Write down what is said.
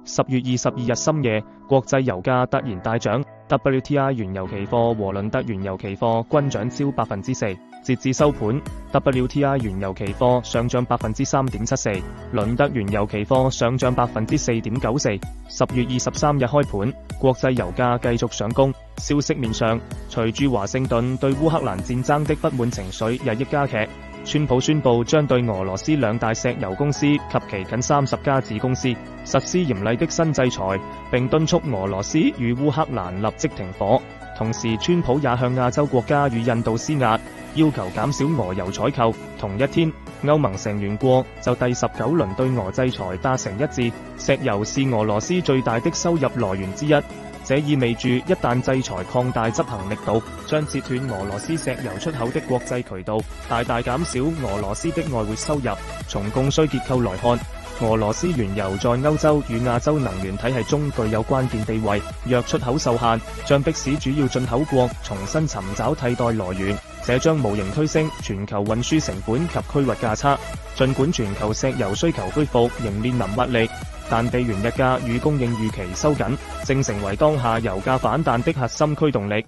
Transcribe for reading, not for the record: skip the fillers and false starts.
10月22日深夜，國際油價突然大漲 ，WTI 原油期貨和倫特原油期貨均漲超4%。截至收盤 ，WTI 原油期貨上漲3.74%，倫特原油期貨上漲4.94%。10月23日開盤，國際油價繼續上攻。消息面上，隨住華盛頓對烏克蘭戰爭的不滿情緒日益加劇，川普宣布將對俄羅斯2大石油公司及其近30家子公司實施嚴厲的新制裁，並敦促俄羅斯與烏克蘭立即停火。同時，川普也向亞洲國家與印度施壓，要求減少俄油採購。同一天，歐盟成員國就第19輪對俄制裁達成一致，石油是俄羅斯最大的收入來源之一。這意味住一旦制裁擴大執行力度，將截斷俄羅斯石油出口的國際渠道，大大減少俄羅斯的外匯收入。從供需結構來看，俄羅斯原油在歐洲與亞洲能源體系中具有關鍵地位。若出口受限，將迫使主要進口國重新尋找替代來源，這將無形推升全球運輸成本及區域價差。儘管全球石油需求恢復仍面臨壓力，但地緣日價與供應預期收緊，正成為當下油價反彈的核心驅動力。